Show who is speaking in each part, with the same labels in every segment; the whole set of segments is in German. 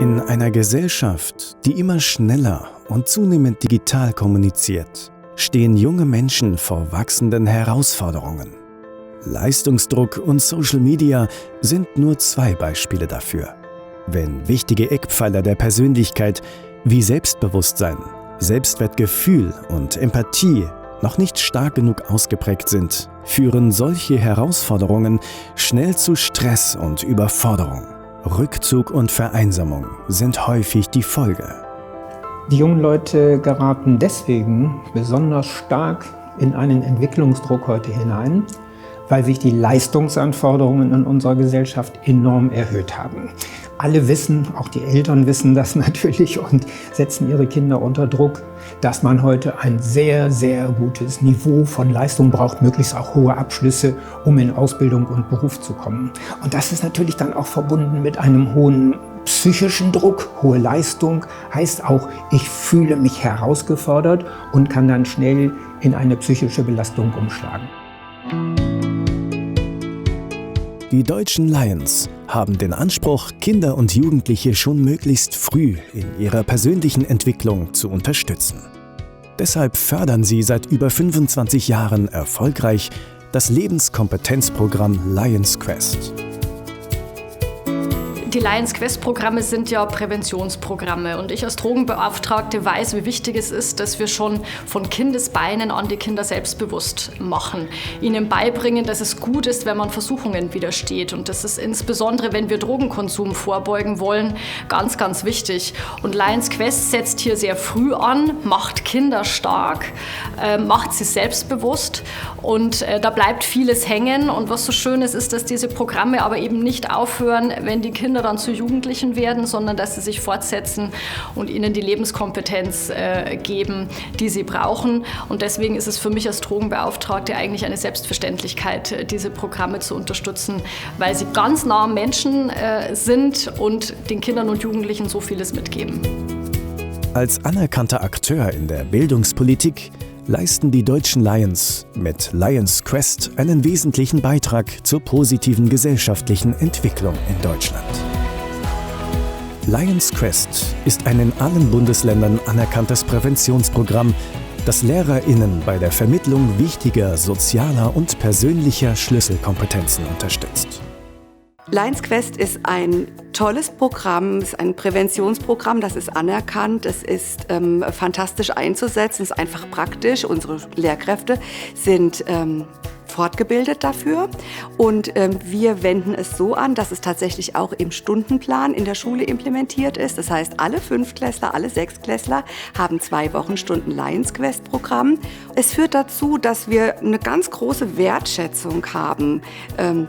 Speaker 1: In einer Gesellschaft, die immer schneller und zunehmend digital kommuniziert, stehen junge Menschen vor wachsenden Herausforderungen. Leistungsdruck und Social Media sind nur 2 Beispiele dafür. Wenn wichtige Eckpfeiler der Persönlichkeit wie Selbstbewusstsein, Selbstwertgefühl und Empathie noch nicht stark genug ausgeprägt sind, führen solche Herausforderungen schnell zu Stress und Überforderung. Rückzug und Vereinsamung sind häufig die Folge.
Speaker 2: Die jungen Leute geraten deswegen besonders stark in einen Entwicklungsdruck heute hinein, weil sich die Leistungsanforderungen in unserer Gesellschaft enorm erhöht haben. Alle wissen, auch die Eltern wissen das natürlich und setzen ihre Kinder unter Druck, dass man heute ein sehr, sehr gutes Niveau von Leistung braucht, möglichst auch hohe Abschlüsse, um in Ausbildung und Beruf zu kommen. Und das ist natürlich dann auch verbunden mit einem hohen psychischen Druck. Hohe Leistung heißt auch, ich fühle mich herausgefordert und kann dann schnell in eine psychische Belastung umschlagen.
Speaker 1: Die deutschen Lions haben den Anspruch, Kinder und Jugendliche schon möglichst früh in ihrer persönlichen Entwicklung zu unterstützen. Deshalb fördern sie seit über 25 Jahren erfolgreich das Lebenskompetenzprogramm Lions Quest.
Speaker 3: Die Lions Quest-Programme sind ja Präventionsprogramme und ich als Drogenbeauftragte weiß, wie wichtig es ist, dass wir schon von Kindesbeinen an die Kinder selbstbewusst machen. Ihnen beibringen, dass es gut ist, wenn man Versuchungen widersteht und das ist insbesondere, wenn wir Drogenkonsum vorbeugen wollen, ganz, ganz wichtig. Und Lions Quest setzt hier sehr früh an, macht Kinder stark, macht sie selbstbewusst und da bleibt vieles hängen und was so schön ist, dass diese Programme aber eben nicht aufhören, wenn die Kinder dann zu Jugendlichen werden, sondern dass sie sich fortsetzen und ihnen die Lebenskompetenz geben, die sie brauchen. Und deswegen ist es für mich als Drogenbeauftragte eigentlich eine Selbstverständlichkeit, diese Programme zu unterstützen, weil sie ganz nah am Menschen sind und den Kindern und Jugendlichen so vieles mitgeben.
Speaker 1: Als anerkannter Akteur in der Bildungspolitik leisten die deutschen Lions mit Lions Quest einen wesentlichen Beitrag zur positiven gesellschaftlichen Entwicklung in Deutschland. Lions Quest ist ein in allen Bundesländern anerkanntes Präventionsprogramm, das LehrerInnen bei der Vermittlung wichtiger sozialer und persönlicher Schlüsselkompetenzen unterstützt.
Speaker 4: Lions Quest ist ein tolles Programm, ist ein Präventionsprogramm, das ist anerkannt, es ist fantastisch einzusetzen, es ist einfach praktisch. Unsere Lehrkräfte sind fortgebildet dafür und wir wenden es so an, dass es tatsächlich auch im Stundenplan in der Schule implementiert ist. Das heißt, alle 5-Klässler, alle 6-Klässler haben 2 Wochenstunden Lions Quest Programm. Es führt dazu, dass wir eine ganz große Wertschätzung haben.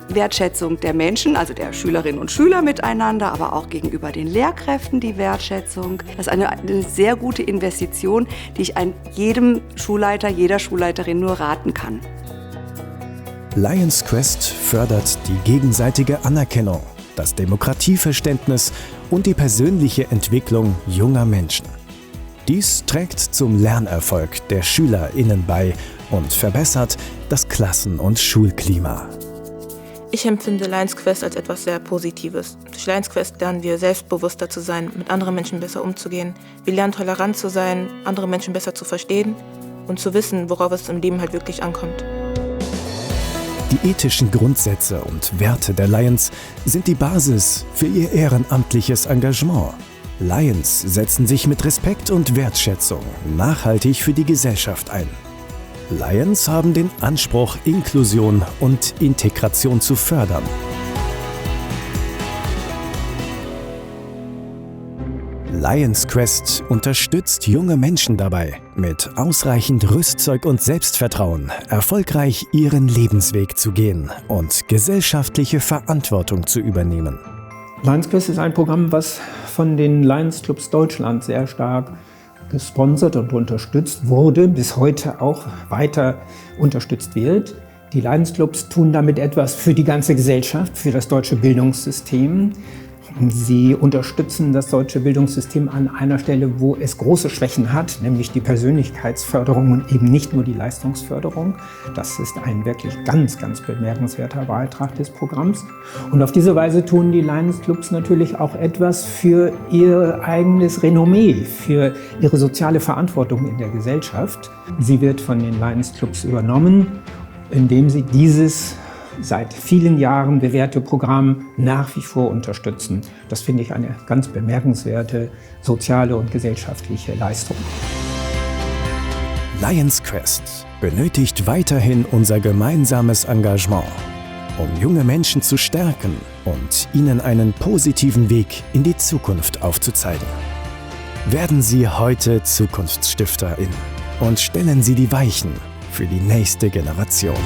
Speaker 4: Wertschätzung der Menschen, also der Schülerinnen und Schüler miteinander, aber auch gegenüber den Lehrkräften die Wertschätzung. Das ist eine sehr gute Investition, die ich jedem Schulleiter, jeder Schulleiterin nur raten kann.
Speaker 1: Lions Quest fördert die gegenseitige Anerkennung, das Demokratieverständnis und die persönliche Entwicklung junger Menschen. Dies trägt zum Lernerfolg der SchülerInnen bei und verbessert das Klassen- und Schulklima.
Speaker 5: Ich empfinde Lions Quest als etwas sehr Positives. Durch Lions Quest lernen wir selbstbewusster zu sein, mit anderen Menschen besser umzugehen. Wir lernen tolerant zu sein, andere Menschen besser zu verstehen und zu wissen, worauf es im Leben halt wirklich ankommt.
Speaker 1: Die ethischen Grundsätze und Werte der Lions sind die Basis für ihr ehrenamtliches Engagement. Lions setzen sich mit Respekt und Wertschätzung nachhaltig für die Gesellschaft ein. Lions haben den Anspruch, Inklusion und Integration zu fördern. Lions Quest unterstützt junge Menschen dabei, mit ausreichend Rüstzeug und Selbstvertrauen erfolgreich ihren Lebensweg zu gehen und gesellschaftliche Verantwortung zu übernehmen.
Speaker 2: Lions Quest ist ein Programm, was von den Lions Clubs Deutschland sehr stark gesponsert und unterstützt wurde, bis heute auch weiter unterstützt wird. Die Lions Clubs tun damit etwas für die ganze Gesellschaft, für das deutsche Bildungssystem. Sie unterstützen das deutsche Bildungssystem an einer Stelle, wo es große Schwächen hat, nämlich die Persönlichkeitsförderung und eben nicht nur die Leistungsförderung. Das ist ein wirklich ganz, ganz bemerkenswerter Beitrag des Programms. Und auf diese Weise tun die Lions Clubs natürlich auch etwas für ihr eigenes Renommee, für ihre soziale Verantwortung in der Gesellschaft. Sie wird von den Lions Clubs übernommen, indem sie dieses seit vielen Jahren bewährte Programm nach wie vor unterstützen. Das finde ich eine ganz bemerkenswerte soziale und gesellschaftliche Leistung.
Speaker 1: Lions Quest benötigt weiterhin unser gemeinsames Engagement, um junge Menschen zu stärken und ihnen einen positiven Weg in die Zukunft aufzuzeigen. Werden Sie heute ZukunftsstifterInnen und stellen Sie die Weichen für die nächste Generation.